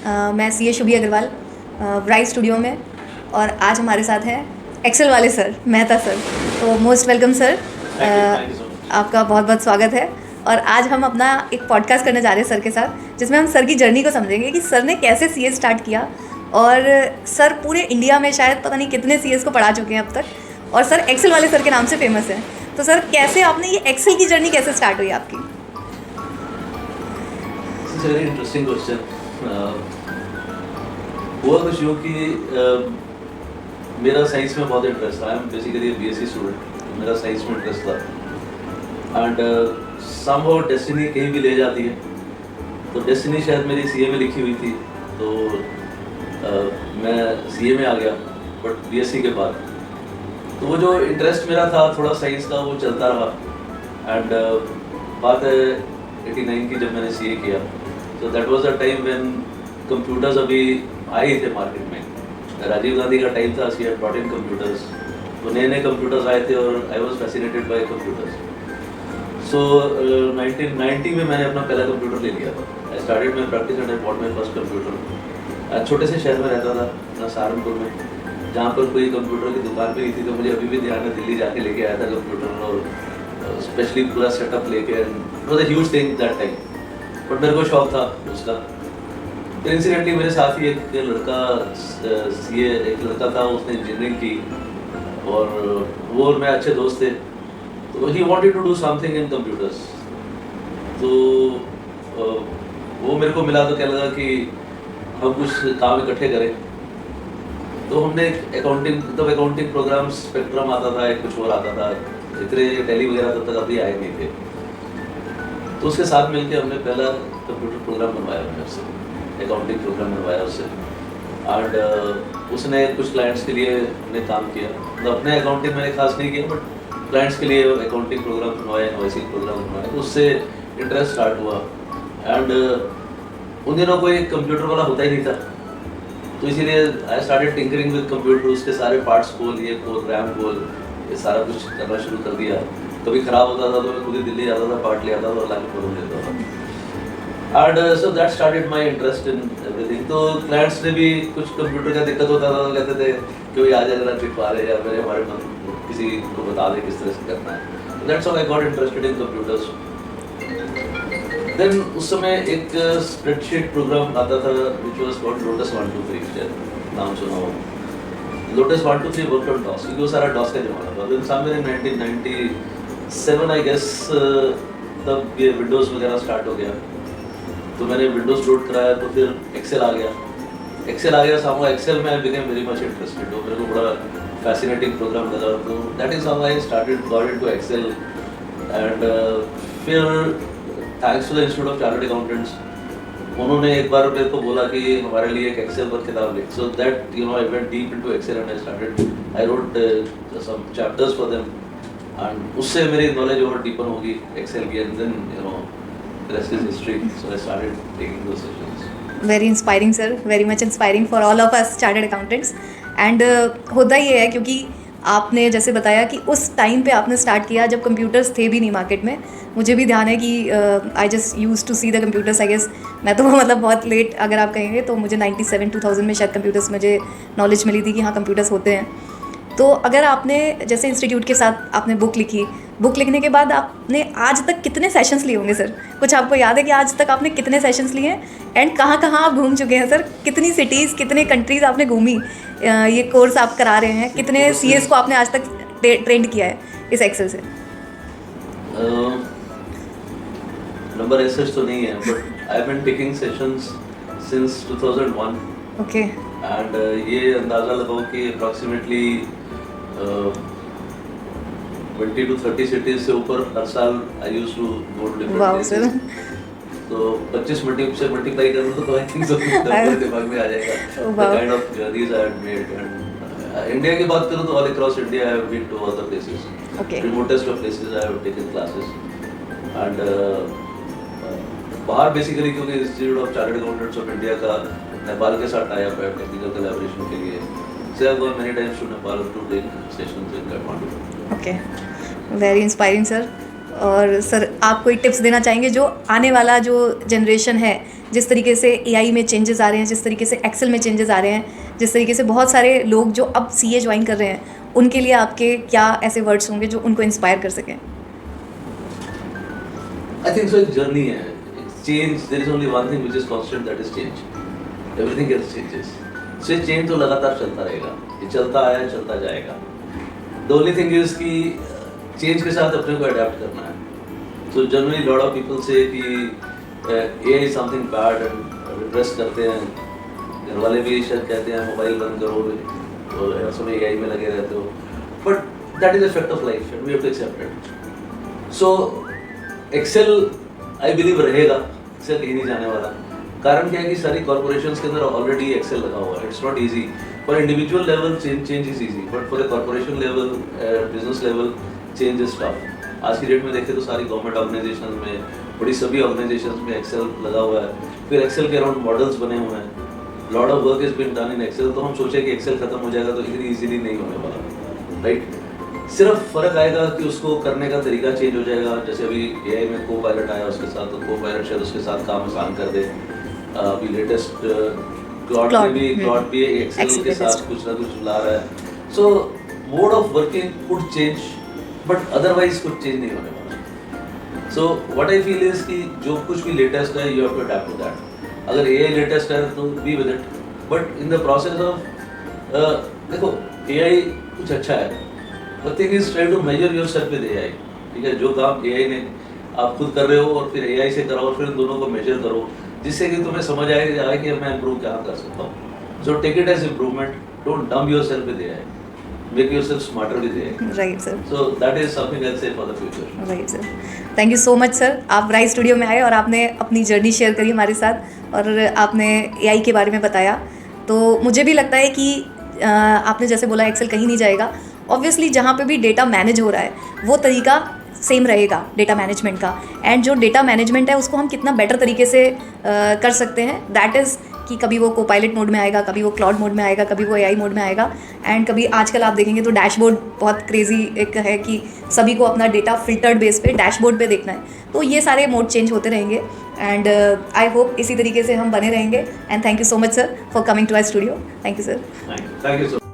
मैं CA Shubhi Agrawal Bright Studio में, और आज हमारे साथ हैं एक्सेल वाले सर, मेहता सर। तो most welcome sir, thank you so much. आपका बहुत बहुत स्वागत है। और आज हम अपना एक पॉडकास्ट करने जा रहे हैं सर के साथ, जिसमें हम सर की जर्नी को समझेंगे कि सर ने कैसे सीए स्टार्ट किया। और सर पूरे इंडिया में शायद पता नहीं कितने सीएस को पढ़ा चुके हैं अब तक, और सर एक्सेल वाले सर के नाम से फेमस है। तो सर कैसे आपने ये एक्सेल की जर्नी कैसे स्टार्ट हुई आपकी? It's very interesting question. हुआ कुछ यूँ कि मेरा साइंस में बहुत इंटरेस्ट था। I am basically BSc student, मेरा साइंस में इंटरेस्ट था। एंड समहाउ डेस्टिनी कहीं भी ले जाती है, तो डेस्टिनी शायद मेरी सीए में लिखी हुई थी। तो मैं सीए में आ गया, बट बीएससी के बाद तो वो जो इंटरेस्ट मेरा था थोड़ा साइंस का, वो चलता रहा। एंड बात है 89 की, जब मैंने सीए किया, तो that was a time when computers अभी आए थे मार्केट में। राजीव गांधी का टाइम था, she had brought in computers. तो नए नए कंप्यूटर्स आए थे और I was fascinated by computers. So 1990 में मैंने अपना पहला कंप्यूटर ले लिया था। I started my practice and I bought my first computer. छोटे से शहर में रहता था, अपना सहारनपुर में, जहाँ पर कोई कंप्यूटर की दुकान भी नहीं थी। तो मुझे अभी भी ध्यान है, दिल्ली जाके लेके आया था कंप्यूटर, और स्पेशली पूरा सेटअप लेके। It was a huge thing that time, but मेरे को शौक था उसका। तो इंसिडेंटली मेरे साथ ही एक लड़का सीए, एक लड़का था, उसने इंजीनियरिंग की, और वो और मैं अच्छे दोस्त थे। तो he wanted to do something in computers. तो वो मेरे को मिला तो क्या लगा कि हम कुछ काम इकट्ठे करें। तो हमने अकाउंटिंग, तब अकाउंटिंग प्रोग्राम स्पेक्ट्रम आता था, एक कुछ और आता था, इतने टैली वगैरह तब तक अभी आए नहीं थे। तो उसके साथ मिलके हमने पहला कंप्यूटर प्रोग्राम बनवाया, हमने उससे अकाउंटिंग प्रोग्राम बनवाया उससे। एंड उसने कुछ क्लाइंट्स के लिए हमने काम किया। मतलब अपने अकाउंटिंग मैंने खास नहीं किया, बट क्लाइंट्स के लिए अकाउंटिंग प्रोग्राम बनवाया, इनवॉइसिंग प्रोग्राम बनवाया। तो उससे इंटरेस्ट स्टार्ट हुआ। एंड उन दिनों कोई कंप्यूटर वाला होता ही नहीं था, तो इसीलिए I started tinkering with computer. उसके सारे पार्ट्स खोल, ये खोल, रैम खोल, ये सारा कुछ करना शुरू कर दिया। कभी ख़राब होता था तो मैं खुद ही दिल्ली जाता था, पार्ट ले आता था और लाके खोल लेता था। And so that started my interest in everything. तो क्लाइंट्स ने भी कुछ कंप्यूटर का दिक्कत होता था तो कहते थे कि कोई आ जाए जरा चिपका दे, या मेरे हमारे किसी को बता दे किस तरह से करना है। That's how I got interested in computers. Then उस समय एक स्प्रेडशीट प्रोग्राम आता था विच वाज कॉल्ड लोटस 123, नाम सुना हो। लोटस 123 वर्क ऑन डॉस, क्योंकि वो सारा डॉस का जमाना था। Then somewhere in 1997 I guess, तब ये विंडोज़ वगैरह स्टार्ट हो गया। तो मैंने विंडोज़ लोड कराया, तो फिर एक्सेल आ गया। सामने एक्सेल में I became very much interested. तो मेरे को बड़ा फैसिनेटिंग प्रोग्राम लगा। तो that is how I started got into Excel. And फिर thanks to the institute of chartered accountants, उन्होंने एक बार मेरे को बोला कि हमारे लिए एक एक्सेल पर किताब लिख। So that you know I went deep into Excel and I wrote some chapters for them. And उससे मेरी नॉलेज और डीपन होगी एक्सेल की। And then you know the rest is history. So I started taking those sessions. Very inspiring sir, very much inspiring for all of us chartered accountants. And होता ये है, क्योंकि आपने जैसे बताया कि उस टाइम पे आपने स्टार्ट किया जब कंप्यूटर्स थे भी नहीं मार्केट में। मुझे भी ध्यान है कि I just use to see the computers, I guess. मैं तो मतलब बहुत लेट अगर आप कहेंगे तो मुझे 97-2000 में शायद कंप्यूटर्स मुझे नॉलेज मिली थी कि हाँ कंप्यूटर्स होते हैं। तो अगर आपने जैसे इंस्टीट्यूट के साथ आपने बुक लिखी, बुक लिखने के बाद आपने आज तक कितने सेशंस लिए होंगे सर? कुछ आपको याद है कि आज तक आपने कितने सेशंस लिए हैं? एंड कहाँ कहाँ आप घूम चुके हैं सर? कितनी सिटीज़, कितने कंट्रीज़ आपने घूमी? ये कोर्स आप करा रहे हैं, कितने सीएस को आपने आज तक ट्रेंड किया है इस एक्सेल से? नंबर ऐसे तो नहीं है, but I have been taking sessions since 2001। Okay. And ये अंदाज़ा लगाओ कि अप्रॉक्सीमेटली 20 to 30 सिटीज से ऊपर हर साल I used to go to different places. तो 25 से मल्टीप्लाई कर लो तो आई थिंक सो नंबर दिमाग में आ जाएगा। The kind of journeys I have made. And India की बात करूँ तो all across India I have been to other places, remotest of places I have taken classes. And बाहर बेसिकली क्योंकि Institute of chartered Accountants of India का नेपाल के साथ tie up है टेक्निकल कोलैबोरेशन के लिए। So I have gone many times to Nepal to take sessions in Kathmandu. Okay, very inspiring sir. और sir आप कोई टिप्स देना चाहेंगे जो आने वाला जो जनरेशन है, जिस तरीके से एआई में चेंजेस आ रहे हैं, जिस तरीके से एक्सेल में चेंजेस आ रहे हैं, जिस तरीके से बहुत सारे लोग जो अब सीए ज्वाइन कर रहे हैं, उनके लिए आपके क्या ऐसे वर्ड्स होंगे जो उनको इंस्पायर कर सकें? आई थिंक सो एक जर्नी है, change, there is only one thing which is constant, that is change. Everything else changes. So ये चेंज तो लगातार चलता रहेगा, ये चलता आया चलता जाएगा. द ओनली थिंग इज कि चेंज के साथ अपने को अडेप्ट करना है. So generally lot of people से कि AI is something bad and repress करते हैं. घर वाले भी शायद कहते हैं मोबाइल बंद करो और ऐसे में एआई में लगे रहते हो. But that is a fact of life and we have to accept it. So Excel I believe रहेगा, एक्सेल कहीं नहीं जाने वाला. कारण क्या है कि सारी कॉर्पोरेशंस के अंदर ऑलरेडी एक्सेल लगा हुआ है. It's not easy for individual level, change is easy, but for a corporation level, business level, change is tough. आज की डेट में देखें तो सारी गवर्नमेंट ऑर्गेनाइजेशन में, बड़ी सभी ऑर्गेनाइजेशन में एक्सेल लगा हुआ है. फिर एक्सेल के अराउंड मॉडल्स बने हुए हैं. Lot of work is been done in Excel. तो हम सोचे कि एक्सेल खत्म हो जाएगा तो इतनी इजीली नहीं होने वाला, राइट. सिर्फ फ़र्क आएगा कि उसको करने का तरीका चेंज हो जाएगा. जैसे अभी एआई में को पायलट आया उसके साथ, तो को पायलट शायद उसके साथ काम आसान कर दे. अभी लेटेस्ट क्लॉड भी एक्सेल के साथ कुछ ना कुछ ला रहा है. So mode of working could change, but otherwise कुछ चेंज नहीं होने वाला. So what I feel is कि जो कुछ भी लेटेस्ट है you have to adapt to that. अगर एआई लेटेस्ट है तो be with it, but in the process of देखो एआई कुछ अच्छा है. The thing is try to measure yourself with AI. ठीक है, जो काम AI ने आप खुद कर रहे हो और फिर AI से कराओ, फिर इन दोनों को मेजर करो, जिससे कि तुम्हें समझ आए कि मैं इम्प्रूव क्या कर सकता हूँ. So take it as improvement. Don't dumb yourself with AI. Make yourself smarter with AI. Right, sir. So that is something I'll say for the future. Right, sir. Thank you so much, sir. आप rise studio में आए और आपने अपनी journey share करी हमारे साथ और आपने AI के बारे में बताया. तो मुझे भी लगता है कि आपने जैसे बोला एक्सेल कहीं नहीं जाएगा. ऑब्वियसली जहाँ पे भी डेटा मैनेज हो रहा है वो तरीका सेम रहेगा डेटा मैनेजमेंट का. एंड जो डेटा मैनेजमेंट है उसको हम कितना बेटर तरीके से कर सकते हैं, दैट इज़ कि कभी वो कोपायलट मोड में आएगा, कभी वो क्लाउड मोड में आएगा, कभी वो एआई मोड में आएगा. एंड कभी आजकल आप देखेंगे तो डैशबोर्ड बहुत क्रेजी एक है कि सभी को अपना डेटा फिल्टर्ड बेस पे डैशबोर्ड पे देखना है. तो ये सारे मोड चेंज होते रहेंगे एंड आई होप इसी तरीके से हम बने रहेंगे. And thank you so much sir for coming to our studio. Thank you sir. Thank you so much.